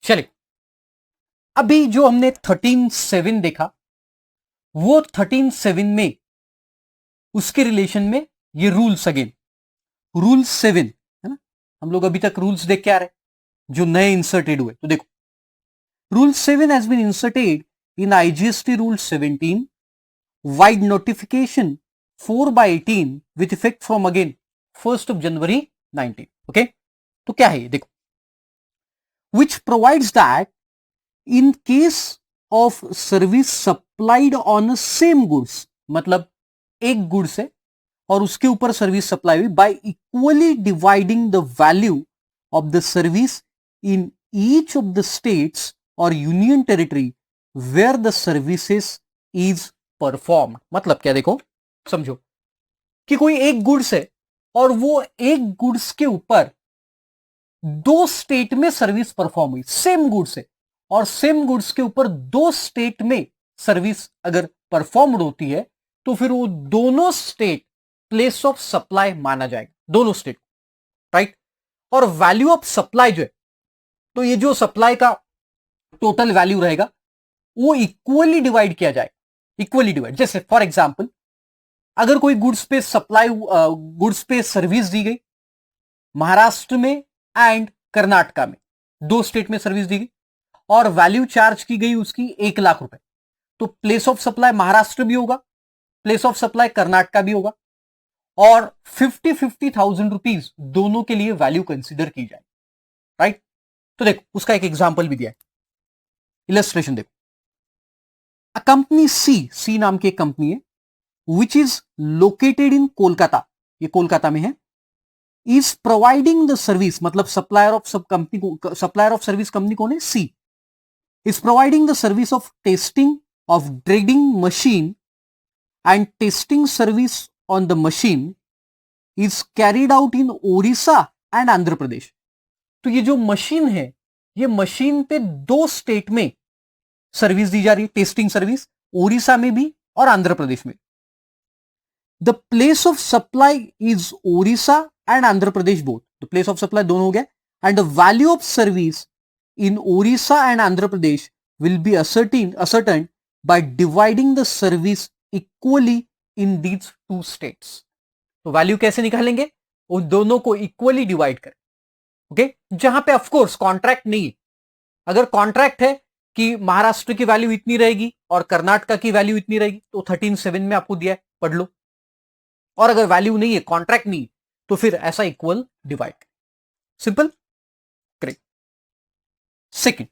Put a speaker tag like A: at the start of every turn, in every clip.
A: चलिए, अभी जो हमने 13.7 देखा, वो 13.7 में उसके रिलेशन में ये रूल्स अगेन, रूल 7 है ना। हम लोग अभी तक रूल्स देख के आ रहे हैं जो नए इंसर्टेड हुए। तो देखो, rule 7 has been inserted in IGST rule 17 vide notification 4/18 with effect from again 1st January 19। Okay, तो क्या है ये देखो, which provides that in case of service supplied on a same goods, मतलब एक गुड्स है और उसके ऊपर सर्विस सप्लाई हुई, by equally dividing the value of the service in each of the states और union territory where the services is perform. मतलब क्या, देखो समझो कि कोई एक गुड्स है और वो एक गुड्स के ऊपर दो स्टेट में सर्विस परफॉर्म हुई, सेम गुड्स है और सेम गुड्स के ऊपर दो स्टेट में सर्विस अगर परफॉर्म्ड होती है तो फिर वो दोनों स्टेट प्लेस ऑफ सप्लाई माना जाएगा, दोनों स्टेट, राइट। और वैल्यू ऑफ सप्लाई जो है, तो ये जो सप्लाई का टोटल वैल्यू रहेगा वो इक्वली डिवाइड किया जाएगा, इक्वली डिवाइड। जैसे फॉर एग्जांपल, अगर कोई गुड्स पे सप्लाई, गुड्स पे सर्विस दी गई महाराष्ट्र में एंड कर्नाटका में, दो स्टेट में सर्विस दी गई और वैल्यू चार्ज की गई उसकी 1 लाख रुपए, तो प्लेस ऑफ सप्लाई महाराष्ट्र भी होगा, प्लेस ऑफ सप्लाई कर्नाटका भी होगा और 50,000 रुपीज दोनों के लिए वैल्यू कंसीडर की जाए, राइट। तो देखो उसका एक एग्जांपल भी दिया है, इलस्ट्रेशन देखो। अ कंपनी सी नाम की एक कंपनी है which is located in Kolkata, ये कोलकाता में है, इज प्रोवाइडिंग द सर्विस, मतलब सप्लायर ऑफ सब कंपनी को, सप्लायर ऑफ सर्विस कंपनी कौन है, C, is providing the service of testing of dredging machine and testing service on the machine is carried out in Odisha and Andhra Pradesh. तो ये जो machine है, ये मशीन पे दो स्टेट में सर्विस दी जा रही है, टेस्टिंग सर्विस, ओडिशा में भी और आंध्र प्रदेश में। The place of supply is Odisha and Andhra Pradesh both, the place of supply दोनों हो गया, and the value of service in Odisha and Andhra Pradesh will be ascertained by dividing the service equally in these two states। तो value कैसे निकालेंगे, उन दोनों को equally divide करें, ओके। जहां पे ऑफकोर्स कॉन्ट्रैक्ट नहीं है, अगर कॉन्ट्रैक्ट है कि महाराष्ट्र की वैल्यू इतनी रहेगी और कर्नाटका की वैल्यू इतनी रहेगी तो 13.7 में आपको दिया है, पढ़ लो। और अगर वैल्यू नहीं है, कॉन्ट्रैक्ट नहीं, तो फिर ऐसा equal divide, simple, correct. Second,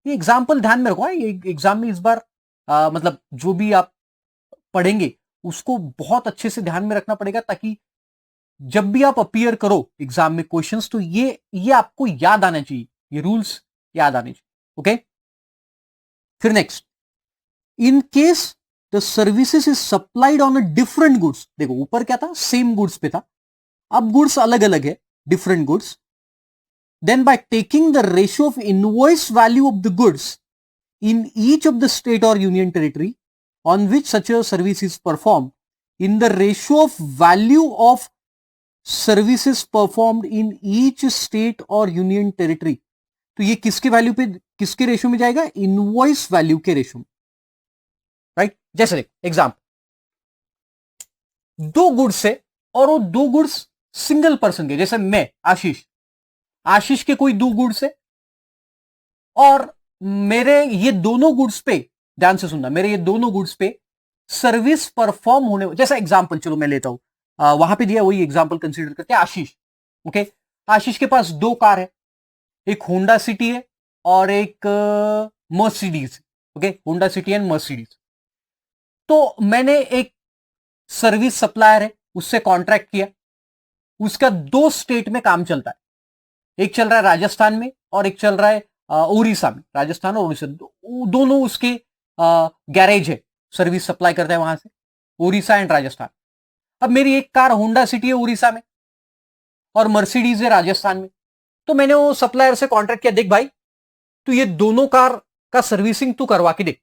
A: ये एग्जाम्पल ध्यान में रखो, ये एग्जाम में इस बार मतलब जो भी आप पढ़ेंगे उसको बहुत अच्छे से ध्यान में रखना पड़ेगा, ताकि जब भी आप अपीयर करो एग्जाम में क्वेश्चंस, तो ये आपको याद आना चाहिए, ये रूल्स याद आने चाहिए, ओके। फिर next, in case the services is supplied on a different goods, देखो ऊपर क्या था, सेम गुड्स पे था, अब गुड्स अलग अलग है, different goods, then by taking the ratio of invoice value of the goods in each of the state or union territory on which such a service is performed in the ratio of value of services performed in each state or union territory, तो ये किसके value पे, किसके ratio में जाएगा, invoice value के ratio में, right. जैसे देख एग्जाम्पल, दो गुड्स है और वो दो गुड्स सिंगल पर्सन के, जैसे मैं आशीष के कोई दो गुड्स है और मेरे ये दोनों गुड्स पे, ध्यान से सुनना, मेरे ये दोनों गुड्स पे सर्विस परफॉर्म होने, जैसा एग्जांपल चलो मैं लेता हूं, वहां पे दिया वही एग्जांपल कंसीडर करते हैं, आशीष, ओके। आशीष के पास दो कार है, एक होंडा सिटी है और एक Mercedes, okay, Honda city and Mercedes. तो मैंने एक सर्विस सप्लायर है उससे कॉन्ट्रैक्ट किया, उसका दो स्टेट में काम चलता है, एक चल रहा है राजस्थान में और एक चल रहा है उड़ीसा में, राजस्थान और उड़ीसा दोनों उसके गैरेज है, सर्विस सप्लाई करता है वहां से, उड़ीसा एंड राजस्थान। अब मेरी एक कार होंडा सिटी है उड़ीसा में और मर्सिडीज है राजस्थान में, तो मैंने वो सप्लायर से कॉन्ट्रैक्ट किया, देख भाई तू ये दोनों कार का सर्विसिंग तू करवा के दे,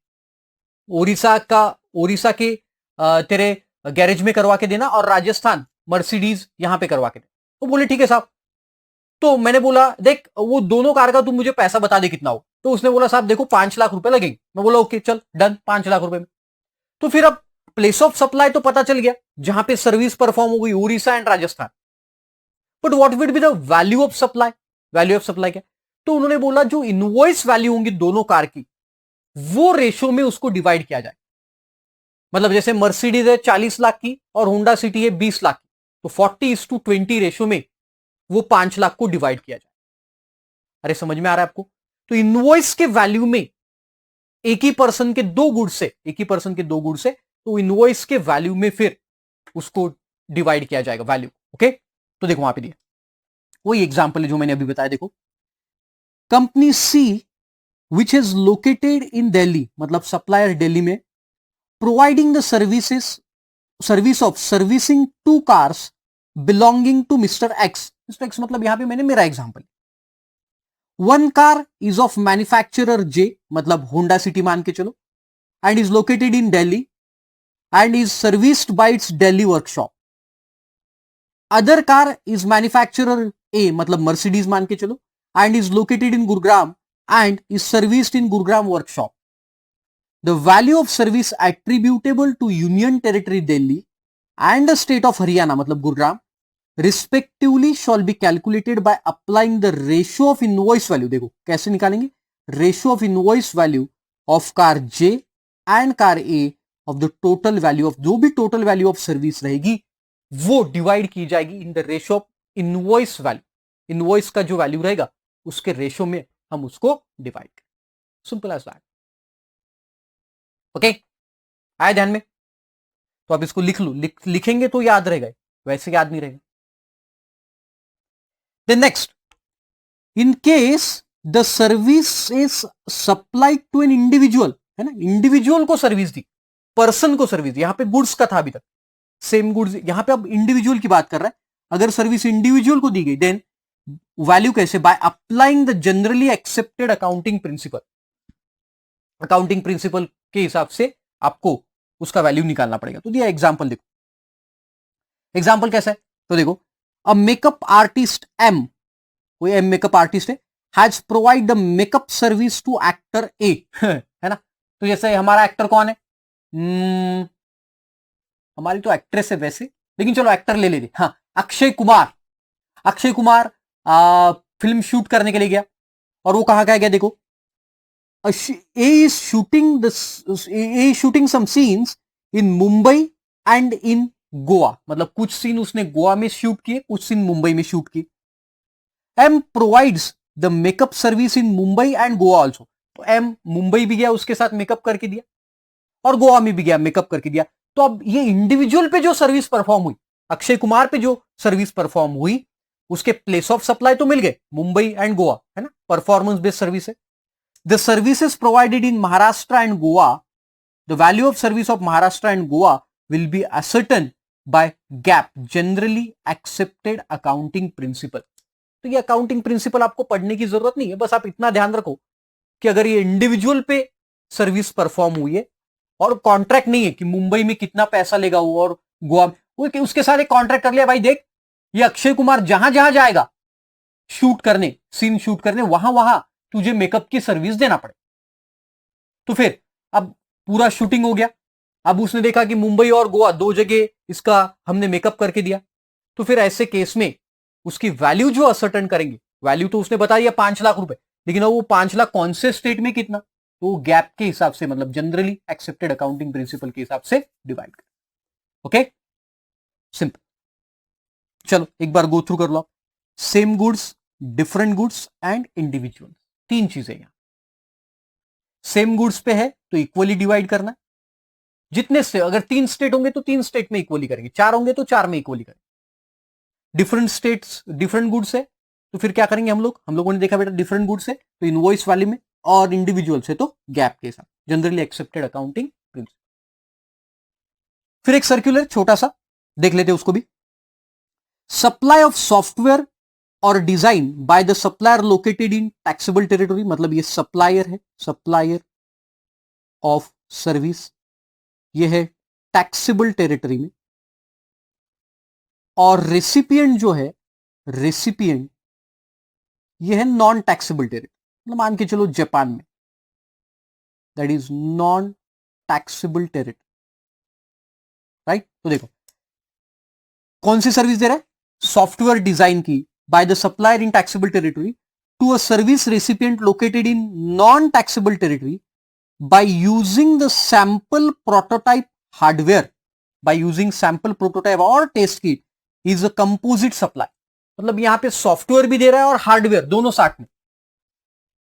A: उड़ीसा के तेरे गैरेज में करवा के देना और राजस्थान मर्सिडीज यहां पे करवा के दे। तो बोले ठीक है साहब। तो मैंने बोला देख वो दोनों कार का तू मुझे पैसा बता दे कितना हो। तो उसने बोला साहब देखो 5 लाख रुपए लगेंगे। मैं बोला ओके चल डन 5 लाख रुपए में। तो फिर अब प्लेस ऑफ सप्लाई तो पता चल गया जहां पे सर्विस परफॉर्म हो गई, Odisha and Rajasthan. But what would be the value of supply? Value of supply क्या? तो उन्होंने बोला जो इनवॉइस वैल्यू होंगी दोनों कार की वो रेशो में उसको डिवाइड किया जाए। मतलब जैसे मर्सिडीज है 40 लाख की और होंडा सिटी है 20 लाख की, तो 40:20 रेशो में वो 5 लाख को डिवाइड किया जाए। अरे समझ में आ रहा है आपको? तो इनवॉइस के वैल्यू में एक ही पर्सन के दो गुड्स से, एक ही पर्सन के दो गुड्स से, तो इनवॉइस के वैल्यू में फिर उसको डिवाइड किया जाएगा वैल्यू। ओके, तो देखो वहां पे दिया वही एग्जांपल है जो मैंने अभी बताया। देखो company C which is located in Delhi, मतलब सप्लायर दिल्ली में, providing the service of servicing 2 cars belonging to mister X. Mister X मतलब यहां पे मैंने मेरा example, 1 car is of manufacturer J, मतलब होंडा सिटी मान के चलो, and is located in Delhi and is serviced by its Delhi workshop. Other car is manufacturer A, मतलब मर्सिडीज मान के चलो, and is located in Gurugram and is serviced in Gurugram workshop. The value of service attributable to Union Territory Delhi and the state of Haryana, मतलब Gurugram, respectively shall be calculated by applying the ratio of invoice value। देखो कैसे निकालेंगे, ratio of invoice value of car J and car A of the total value of, जो भी total value of service रहेगी वो divide की जाएगी in the ratio of invoice value. Invoice का जो वैल्यू रहेगा उसके रेशियो में हम उसको डिवाइड करें। Simple as that. ओके, आया ध्यान में? तो आप इसको लिख लो, लिखेंगे तो याद रहेगा, वैसे याद नहीं रहेगा। Then next, in case the service is supplied to an individual, है ना, इंडिविजुअल को सर्विस दी, पर्सन को सर्विस दी। यहां पे गुड्स का था अभी तक, सेम गुड्स, यहां पे अब इंडिविजुअल की बात कर रहा है। अगर सर्विस इंडिविजुअल को दी गई देन वैल्यू कैसे? By applying the generally accepted accounting principle. Accounting principle के हिसाब से आपको उसका वैल्यू निकालना पड़ेगा। तो दिया एग्जांपल, देखो एग्जांपल कैसा है, तो देखो अ मेकअप आर्टिस्ट एम, कोई एम मेकअप आर्टिस्ट है, has provide the makeup service to actor A, है ना। तो जैसे हमारा एक्टर कौन है, हमारी तो एक्ट्रेस है वैसे, लेकिन चलो एक्टर ले लेते, हाँ अक्षय कुमार। अक्षय कुमार फिल्म शूट करने के लिए गया और वो कहां गया, देखो A is shooting some scenes in Mumbai and in Goa, मतलब कुछ सीन उसने गोवा में शूट किए, कुछ सीन मुंबई में शूट किए। M provides the makeup service in Mumbai and Goa also. तो एम मुंबई भी गया, उसके साथ मेकअप करके दिया, और गोवा में भी गया मेकअप करके दिया। तो अब ये इंडिविजुअल पे जो सर्विस परफॉर्म हुई, अक्षय कुमार पे जो सर्विस परफॉर्म हुई, उसके प्लेस ऑफ सप्लाई तो मिल गए मुंबई एंड गोवा, है ना, परफॉर्मेंस बेस्ड सर्विस है। The services provided in Maharashtra and Goa, the value of service of Maharashtra and Goa will be ascertained by GAAP, generally accepted accounting principle। तो ये accounting principle आपको पढ़ने की जरूरत नहीं है, बस आप इतना ध्यान रखो कि अगर ये इंडिविजुअल पे सर्विस परफॉर्म हुई है और कॉन्ट्रैक्ट नहीं है कि मुंबई में कितना पैसा लेगा वो और गोवा में, वो उसके साथ एक कॉन्ट्रैक्ट कर लिया, भाई देख ये अक्षय कुमार जहां जहां जाएगा शूट करने, सीन शूट करने, वहां वहां तुझे मेकअप की सर्विस देना पड़े। तो फिर अब पूरा शूटिंग हो गया, अब उसने देखा कि मुंबई और गोवा दो जगह इसका हमने मेकअप करके दिया, तो फिर ऐसे केस में उसकी वैल्यू जो असर्टन करेंगे, वैल्यू तो उसने बता दिया 5 लाख रुपए, लेकिन अब वो 5 लाख कौन से स्टेट में कितना, तो गैप के हिसाब से, मतलब जनरली एक्सेप्टेड अकाउंटिंग प्रिंसिपल के हिसाब से डिवाइड कर। Okay, simple. चलो एक बार गो थ्रू कर लो। Same goods, different goods and individual, तीन चीजें यहां। सेम गुड्स पे है तो इक्वली डिवाइड करना, जितने से अगर 3 स्टेट होंगे तो 3 स्टेट में इक्वली करेंगे, 4 होंगे तो 4 में इक्वली करेंगे। डिफरेंट स्टेट्स डिफरेंट गुड्स है तो फिर क्या करेंगे हम लोगों ने देखा बेटा डिफरेंट गुड्स है तो इनवॉइस वाले में, और इंडिविजुअल से तो गैप के साथ, जनरली एक्सेप्टेड अकाउंटिंग प्रिंसिपल। फिर एक सर्कुलर छोटा सा देख लेते हैं उसको भी। सप्लाई ऑफ सॉफ्टवेयर और design by the supplier located in taxable territory, मतलब ये सप्लायर है, सप्लायर ऑफ सर्विस, ये है टैक्सेबल टेरिटरी में, और रेसिपिएंट जो है, रेसिपिएंट ये है नॉन टैक्सेबल टेरिटरी, मतलब मान के चलो जापान में, that is non taxable territory, right. तो देखो कौन सी सर्विस दे रहा है, सॉफ्टवेयर डिजाइन की by the supplier in taxable territory to a service recipient located in non taxable territory by using the sample prototype hardware, by using sample prototype or test kit is a composite supply। मतलब यहां पे software भी दे रहा है और hardware दोनों साथ में,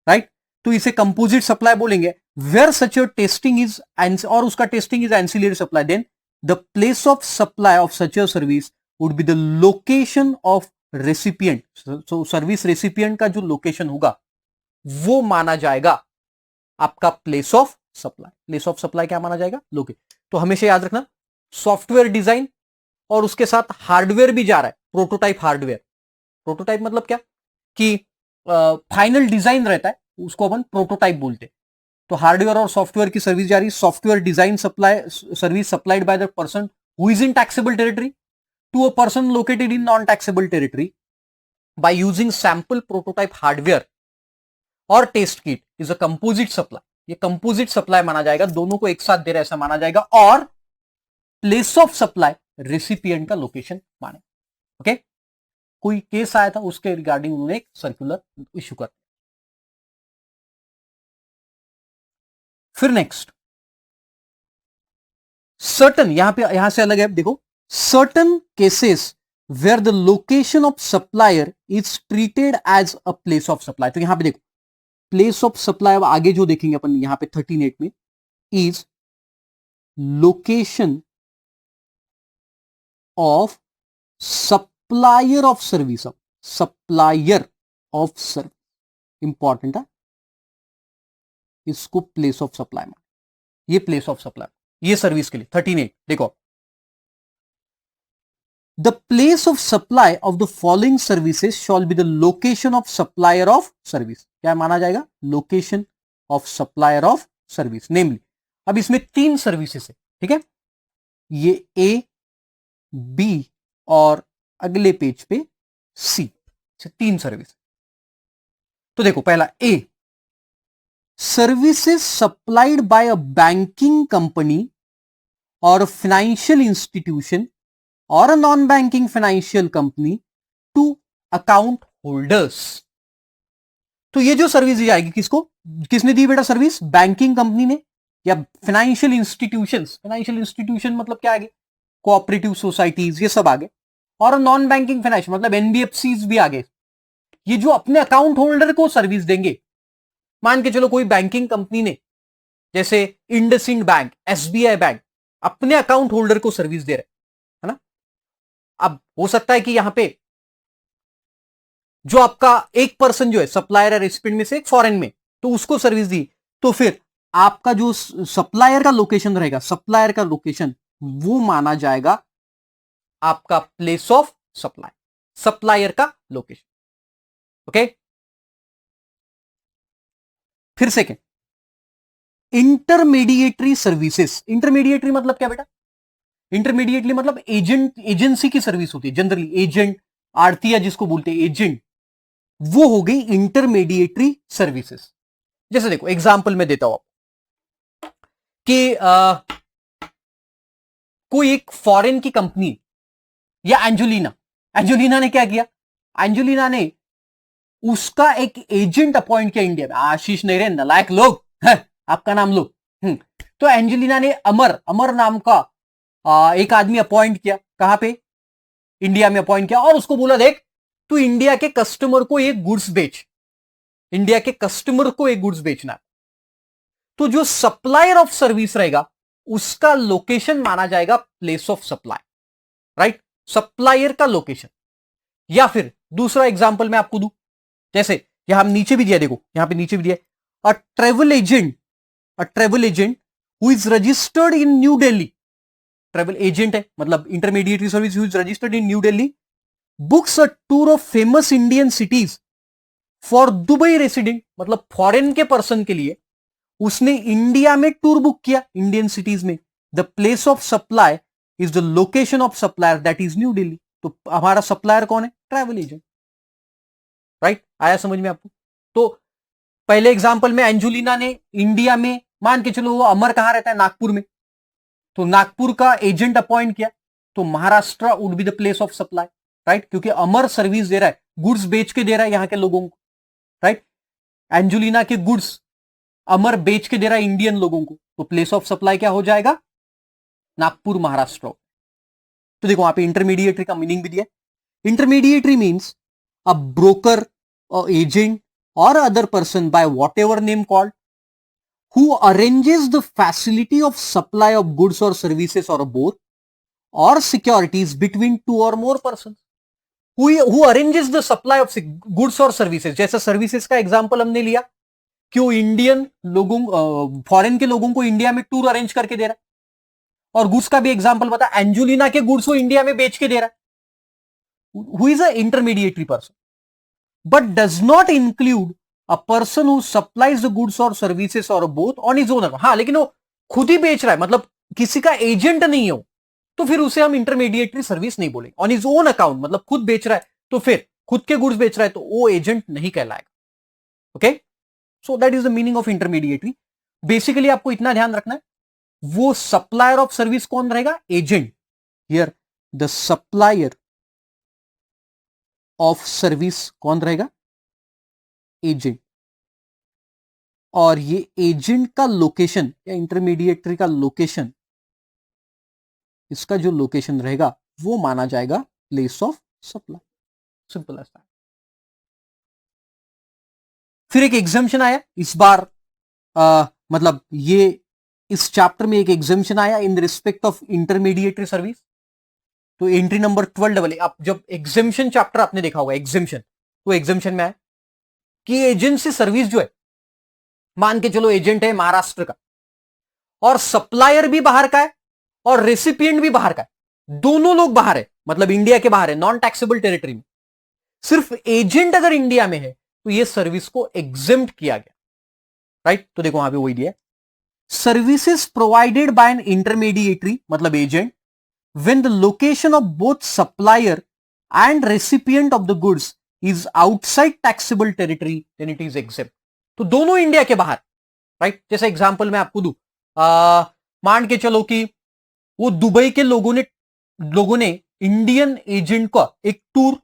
A: राइट। तो इसे कंपोजिट सप्लाई बोलेंगे। Where such your testing is, और उसका testing is ancillary supply, then the place of supply of such your service would be the location of recipient. So service recipient का जो लोकेशन होगा वो माना जाएगा आपका place of supply. Place of supply क्या माना जाएगा, लोकेशन। तो हमेशा याद रखना सॉफ्टवेयर डिजाइन और उसके साथ हार्डवेयर भी जा रहा है, प्रोटोटाइप हार्डवेयर। प्रोटोटाइप मतलब क्या कि फाइनल डिजाइन रहता है, उसको अपन प्रोटोटाइप बोलते हैं। तो हार्डवेयर और सॉफ्टवेयर की सर्विस जा रही है। Software design supply service supplied by the person who is in taxable territory to a person located in non taxable territory by using sample prototype hardware और test kit is a composite supply. ये composite supply माना जाएगा, दोनों को एक साथ दे रहा है ऐसा माना जाएगा। और प्लेस ऑफ सप्लाई रेसिपिएंट का लोकेशन माने। ओके, कोई केस आया था उसके रिगार्डिंग उन्होंने एक सर्कुलर इश्यू कर। फिर नेक्स्ट सर्टन, यहां से अलग है, देखो certain cases where the location of supplier is treated as a place of supply. तो यहां पे देखो प्लेस ऑफ सप्लाई, अब आगे जो देखेंगे अपन यहां पे 13(8) में, is location of supplier of service, of supplier of service, important है, इसको प्लेस ऑफ सप्लाई में, ये प्लेस ऑफ सप्लाई ये सर्विस के लिए 13(8) देखो, the place of supply of the following services shall be the location of supplier of service. क्या माना जाएगा, location of supplier of service namely. अब इसमें 3 सर्विसेज है, ठीक है, ये ए, बी और अगले पेज पे सी, 3 सर्विस। तो देखो पहला A, services supplied by a banking company और फाइनेंशियल इंस्टीट्यूशन और a non banking financial company to account holders. तो ये जो सर्विस दी जाएगी किसको, किसने दी बेटा सर्विस, बैंकिंग कंपनी ने या फाइनेंशियल इंस्टीट्यूशंस। फाइनेंशियल इंस्टीट्यूशन मतलब क्या आगे, कोऑपरेटिव सोसाइटीज, ये सब आगे, और नॉन बैंकिंग फाइनेंशियल मतलब एनबीएफसीज भी आगे। ये जो अपने अकाउंट होल्डर को सर्विस देंगे, मान के चलो कोई बैंकिंग कंपनी ने जैसे इंडसइंड बैंक, एसबीआई बैंक अपने अकाउंट होल्डर को सर्विस दे रहे है ना। अब हो सकता है कि यहां पे जो आपका एक पर्सन जो है सप्लायर है रेसिपिएंट में से एक फॉरेन में, तो उसको सर्विस दी, तो फिर आपका जो सप्लायर का लोकेशन रहेगा, सप्लायर का लोकेशन वो माना जाएगा आपका प्लेस ऑफ सप्लाई, सप्लायर का लोकेशन। ओके, फिर सेकेंड इंटरमीडिएटरी सर्विसेज। इंटरमीडिएटरी मतलब क्या बेटा, इंटरमीडिएटली मतलब एजेंट, एजेंसी की सर्विस होती है जनरली, एजेंट, आड़तिया जिसको बोलते हैं एजेंट, वो हो गई इंटरमीडिएटरी सर्विसेज। जैसे देखो एग्जांपल में देता हूं कि कोई एक फॉरेन की कंपनी या एंजुलिना, एंजुलिना ने क्या किया, एंजुलिना ने उसका एक एजेंट अपॉइंट किया इंडिया में। आशीष नहीं रहे नलायक लोग, आपका नाम लो। तो एंजुलिना ने अमर, अमर नाम का एक आदमी अपॉइंट किया, कहां पे, इंडिया में अपॉइंट किया, और उसको बोला देख तू इंडिया के कस्टमर को एक गुड्स बेच, इंडिया के कस्टमर को एक गुड्स बेचना है। तो जो सप्लायर ऑफ सर्विस रहेगा उसका लोकेशन माना जाएगा place of supply, right, supplier का लोकेशन। या फिर दूसरा एग्जांपल मैं आपको दूं, जैसे यहां नीचे भी दिया, देखो यहां पे नीचे भी दिया, अ travel agent, a travel agent who is registered in new Delhi, travel agent है मतलब intermediary service who is registered in new Delhi, books a tour of famous Indian cities for Dubai resident, मतलब फॉरेन के पर्सन के लिए उसने India में tour book किया Indian cities में। The place of supply is the location of supplier that is new Delhi. तो हमारा सप्लायर कौन है, ट्रैवल एजेंट। राइट, आया समझ में आपको? तो पहले एग्जांपल में एंजुलिना ने इंडिया में, मान के चलो वो अमर कहां रहता है, नागपुर में, तो नागपुर का एजेंट अपॉइंट किया, तो Maharashtra would be the place of supply, right, क्योंकि अमर सर्विस दे रहा है, गुड्स बेच के दे रहा है यहां के लोगों को, राइट। एंजुलिना के गुड्स अमर बेच के दे रहा है इंडियन लोगों को, तो प्लेस ऑफ सप्लाई क्या हो जाएगा, नागपुर, महाराष्ट्र। तो देखो वहां पे इंटरमीडिएटरी का मीनिंग भी दिया। Intermediary means a broker or agent or other person by whatever name called who arranges the facility of supply of goods or services or both or securities between two or more persons. Who arranges the supply of goods or services. जैसा services का example हमने लिया कि वो Indian लोगों, foreign के लोगों को इंडिया में टूर अरेंज करके दे रहा है, और गुड्स का भी एग्जांपल बता, एंजुलिना के गुड्स को इंडिया में बेच के दे रहा है। Who is a intermediary person but does not include a person who supplies the goods or services or both on his own account. हाँ, लेकिन वो खुद ही बेच रहा है, मतलब किसी का एजेंट नहीं हो, तो फिर उसे हम इंटरमीडिएटरी सर्विस नहीं बोलेंगे। ऑन हिज ओन अकाउंट मतलब खुद बेच रहा है, तो फिर खुद के गुड्स बेच रहा है, तो वो एजेंट नहीं कहलाएगा। Okay, so that is the meaning of intermediary. Basically आपको इतना ध्यान रखना है, वो सप्लायर ऑफ सर्विस कौन रहेगा, agent. Here the supplier of service कौन रहेगा, एजेंट। और ये एजेंट का लोकेशन या इंटरमीडिएटरी का लोकेशन, इसका जो लोकेशन रहेगा वो माना जाएगा place of supply. Simple as that. फिर एक एग्जाम्शन आया इस बार, मतलब ये इस चैप्टर में एक एग्जाम्शन आया in respect of intermediary service. तो एंट्री नंबर 12 आप जब एग्जाम्शन चैप्टर आपने देखा होगा, एग्जाम्शन, तो एग्जाम्शन में आया कि एजेंसी सर्विस जो है, मान के चलो एजेंट है महाराष्ट्र का, और सप्लायर भी बाहर का है और रेसिपिएंट भी बाहर का है, दोनों लोग बाहर है, मतलब इंडिया के बाहर है, नॉन टैक्सेबल टेरिटरी में। सिर्फ एजेंट अगर इंडिया में है तो ये सर्विस को एग्जेम्प्ट किया गया, राइट। तो देखो वहां पे वही दिया, services provided by an intermediary मतलब agent when the location of both supplier and recipient of the goods is outside taxable territory then it is exempt। तो दोनों इंडिया के बाहर, राइट। जैसे एग्जांपल मैं आपको दूं, मान के चलो कि वो दुबई के लोगों ने इंडियन एजेंट का एक टूर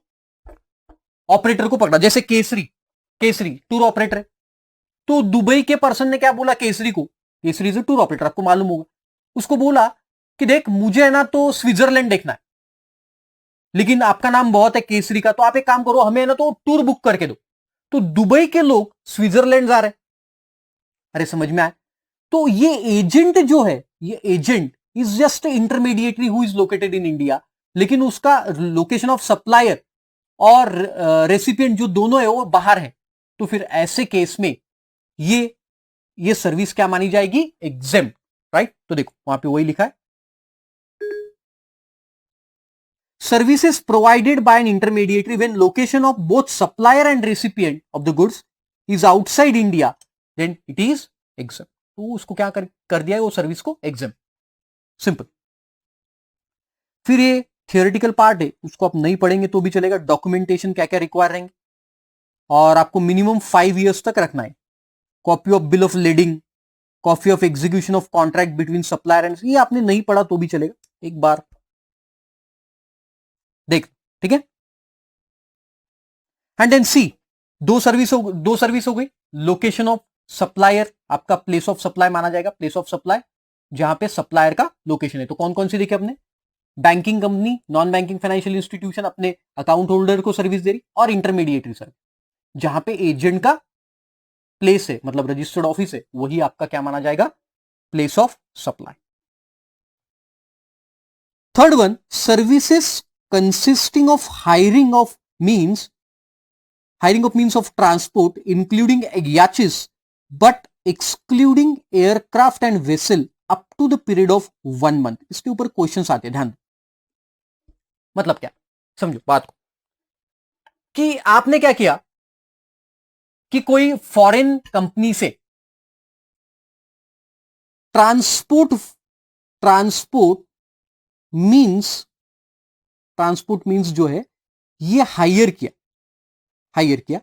A: ऑपरेटर को पकड़ा, जैसे केसरी टूर ऑपरेटर है, तो दुबई के पर्सन ने क्या बोला केसरी को, केसरी इज टूर ऑपरेटर, आपको मालूम होगा, उसको बोला कि देख मुझे है ना तो स्विट्जरलैंड देखना है, लेकिन आपका नाम बहुत है केसरी का, तो आप एक काम करो, हमें है ना तो टूर बुक करके दो। तो दुबई के लोग स्विट्जरलैंड जा रहे, अरे समझ में आए। तो ये एजेंट जो है, ये agent is just intermediary who is located in India, लेकिन उसका लोकेशन ऑफ सप्लायर और रेसिपिएंट जो दोनों है वो बाहर है, तो फिर ऐसे केस में ये सर्विस क्या मानी जाएगी, एग्जेम्प्ट, राइट। तो देखो वहां पे वही लिखा है, services provided by an intermediary when location of both supplier and recipient of the goods is outside India then it is exempt। तो उसको क्या कर दिया है, वो सर्विस को exempt, सिंपल। फिर ये थियोरेटिकल पार्ट है, उसको आप नहीं पढ़ेंगे तो भी चलेगा, डॉक्यूमेंटेशन क्या क्या रिक्वायर रहेंगे, और आपको मिनिमम 5 years तक रखना है। Copy of bill of leading, copy of execution of contract between supplier and, ये आपने नहीं पढ़ा तो भी चलेगा, एक बार देख, ठीक है। एंड देन सी, दो सर्विस हो गई। लोकेशन ऑफ सप्लायर, आपका प्लेस ऑफ सप्लाई माना जाएगा, प्लेस ऑफ सप्लाई जहां पे सप्लायर का लोकेशन है। तो कौन कौन सी देखी अपने, banking company, non banking financial institution अपने अकाउंट होल्डर को सर्विस दे रही, और इंटरमीडिएटरी सर्विस जहां पे एजेंट का प्लेस है, मतलब रजिस्टर्ड ऑफिस है, वही आपका क्या माना जाएगा, place of supply. Third one, services consisting of hiring of means of transport including yachts but excluding aircraft and vessel up to the period of 1 month। इसके ऊपर क्वेश्चंस आते हैं, ध्यान। मतलब क्या, समझो बात को, कि आपने क्या किया कि कोई फॉरेन कंपनी से ट्रांसपोर्ट मींस जो है ये हायर किया, हायर किया,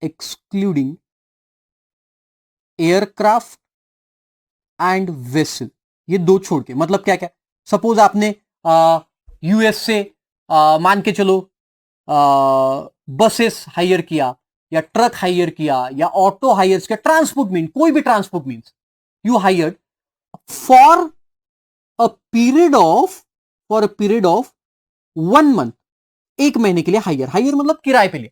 A: एक्सक्लूडिंग एयरक्राफ्ट एंड वेसल, ये दो छोड़ के, मतलब क्या क्या, सपोज आपने यूएस से मान के चलो बसेस हायर किया या ट्रक हायर किया या ऑटो हायर किया, ट्रांसपोर्ट मीन, कोई भी transport means you hired for a period of 1 month, एक महीने के लिए हायर मतलब किराए पे लिए।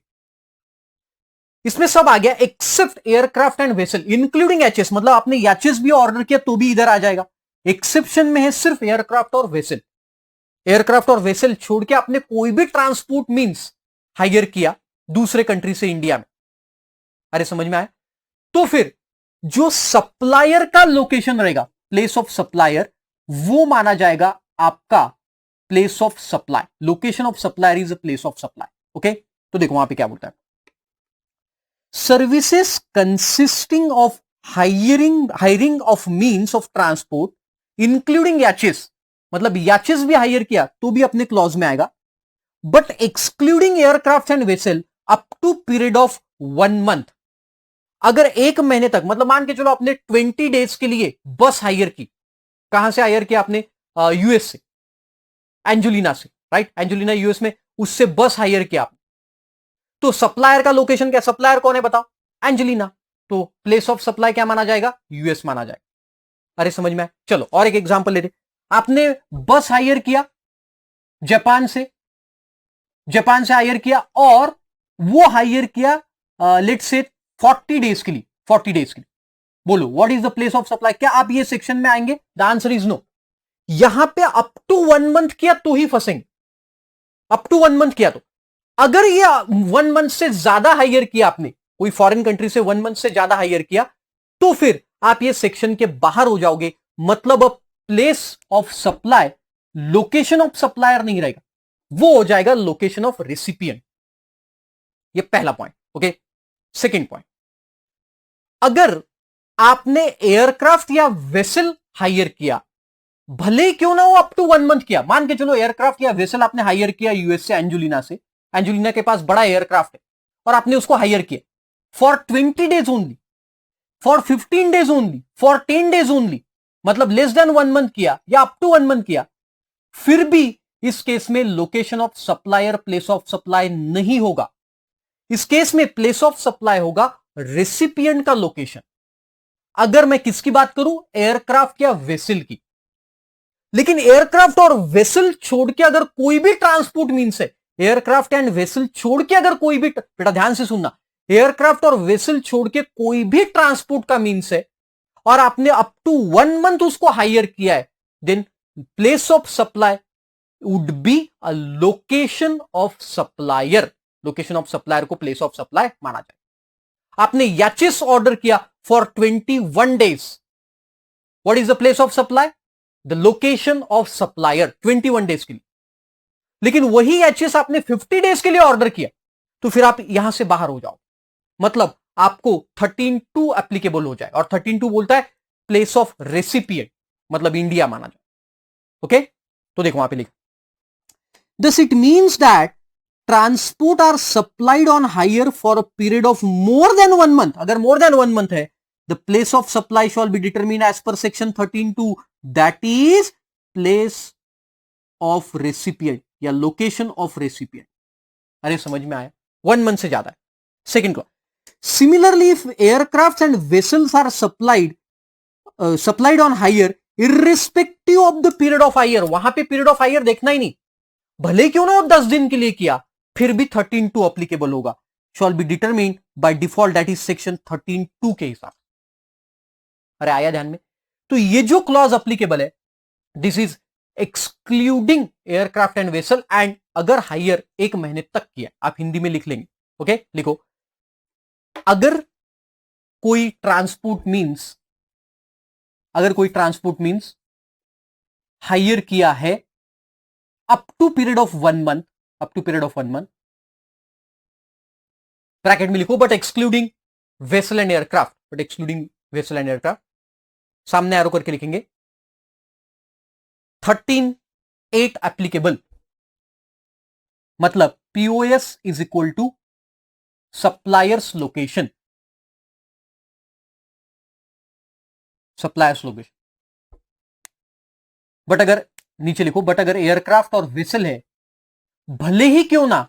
A: इसमें सब आ गया except aircraft and vessel including HS, मतलब आपने एचएस भी ऑर्डर किया तो भी इधर आ जाएगा। एक्सेप्शन में है सिर्फ एयरक्राफ्ट और वेसल, एयरक्राफ्ट और वेसल छोड़ के आपने कोई भी ट्रांसपोर्ट मींस हायर किया दूसरे कंट्री से इंडिया में। अरे समझ में आया? तो फिर जो सप्लायर का लोकेशन रहेगा, प्लेस ऑफ सप्लायर, वो माना जाएगा आपका place of supply. Location of supplier is a place of supply. Okay, तो देखो वहां पे क्या बोलता है, services consisting of hiring of means of transport including याचेस, मतलब याचेस भी हायर किया तो भी अपने क्लॉज में आएगा, but excluding aircraft and vessel up to period of 1 month. अगर एक महीने तक, मतलब मान के चलो आपने 20 डेज के लिए बस हायर की, कहां से हायर किया आपने? यूएस से, एंजुलिना से, राइट, एंजुलिना यूएस में, उससे बस हायर किया आपने, तो सप्लायर का लोकेशन क्या, सप्लायर कौन है बताओ? एंजेलिना, तो प्लेस ऑफ सप्लाई क्या माना जाएगा? यूएस माना जाएगा। अरे समझ में आया? चलो और एक एग्जांपल लेते, आपने बस हायर किया जापान से हायर किया, और वो हायर किया लेट्स से 40 डेज के लिए, 40 डेज के लिए। बोलो what is the place of supply? क्या आप ये सेक्शन में आएंगे? The answer is no. यहां पे अप टू 1 मंथ किया तो ही फंसेंगे, अप टू 1 मंथ किया तो। अगर ये 1 मंथ से ज्यादा हायर किया आपने, कोई फॉरेन कंट्री से 1 मंथ से ज्यादा हायर किया, तो फिर आप ये सेक्शन के बाहर हो जाओगे, मतलब place of supply, location of supplier नहीं रहेगा, वो हो जाएगा लोकेशन ऑफ रेसिपिएंट। ये पहला पॉइंट। ओके, सेकेंड पॉइंट, अगर आपने एयरक्राफ्ट या वेसल हायर किया, भले क्यों ना हो अप टू 1 मंथ किया, मान के चलो एयरक्राफ्ट या वेसल आपने हायर किया यूएस से, एंजुलिना से, एंजुलिना के पास बड़ा एयरक्राफ्ट है और आपने उसको हायर किया for 20 days only, for 15 days only, for 10 days only, मतलब लेस देन 1 मंथ किया या अप टू 1 मंथ किया, फिर भी इस केस में location of supplier place of supply नहीं होगा। इस केस में प्लेस ऑफ सप्लाई होगा रेसिपिएंट का लोकेशन। अगर मैं किसकी बात करूं? एयरक्राफ्ट या वेसल की। लेकिन एयरक्राफ्ट और वेसल छोड़ के अगर कोई भी ट्रांसपोर्ट मींस है, एयरक्राफ्ट एंड वेसल छोड़ के अगर कोई भी, बेटा ध्यान से सुनना, एयरक्राफ्ट और वेसल छोड़ के कोई भी ट्रांसपोर्ट का मींस है और आपने अप टू 1 मंथ उसको हायर किया है, then place of supply would be a location of supplier. Location of supplier को प्लेस ऑफ सप्लाई माना जाए। आपने याचिस ऑर्डर किया for 21 days, what is the place of supply? The location of supplier 21 days के लिए। लेकिन वही एचएस आपने 50 डेज के लिए ऑर्डर किया, तो फिर आप यहां से बाहर हो जाओ, मतलब आपको 13(2) एप्लीकेबल हो जाए, और 13(2) बोलता है प्लेस ऑफ रेसिपिएंट, मतलब इंडिया माना जाए। ओके, तो देखो वहां पे लिखा, this it means that transport are supplied on hire for a period of more than 1 month. अगर मोर देन 1 मंथ है, the place of supply shall be determine as per section 13(2), that is place of recipient या location of recipient. अरे समझ में आया? 1 month से ज्यादा है। Second clause, similarly if aircraft and vessels are supplied on hire irrespective of the period of hire, वहां पे पीरियड ऑफ हायर देखना ही नहीं, भले क्यों ना वो 10 दिन के लिए किया, फिर भी 13(2) एप्लीकेबल होगा, shawl be determine by default, that is section 13(2) के हिसाब। अरे आया ध्यान में? तो ये जो क्लॉज एप्लीकेबल है, this is excluding aircraft and vessel, and अगर हायर 1 महीने तक किया, आप हिंदी में लिख लेंगे। ओके, लिखो, अगर कोई ट्रांसपोर्ट मींस हायर किया है up to period of 1 month, bracket में लिखो, but excluding vessel and aircraft, सामने एरो करके लिखेंगे 13(8) एप्लीकेबल, मतलब POS is equal to supplier's location, supplier's location. But अगर नीचे लिखो, बट अगर एयरक्राफ्ट और वेसल है, भले ही क्यों ना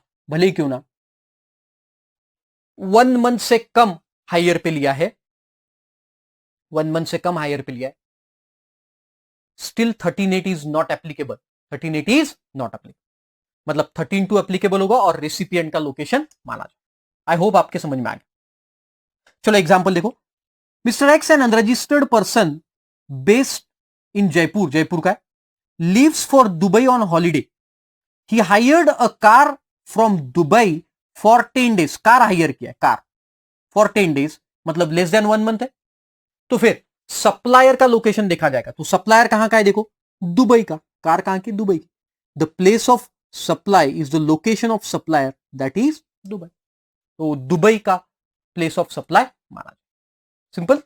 A: 1 मंथ से कम हायर पे लिया है, 1 मंथ से कम हायर पे लिया है, still 1380 is not applicable, 1380 is not applicable, मतलब 13.2 एप्लीकेबल होगा और रेसिपिएंट का लोकेशन माना जाए। आई होप आपके समझ में आ गया। चलो एग्जांपल देखो, Mister X an unregistered person based in Jaipur, Jaipur का है, leaves for Dubai on holiday, he hired a car from Dubai for 10 days, car hire किया है, कार फॉर 10 डेज, मतलब लेस देन 1 मंथ है। तो फिर सप्लायर का लोकेशन देखा जाएगा, तो सप्लायर कहां का है, देखो दुबई का, कार कहां की, दुबई की। The place of supply is the location of supplier, that is Dubai. तो दुबई का प्लेस ऑफ सप्लाई माना जाए। सिंपल।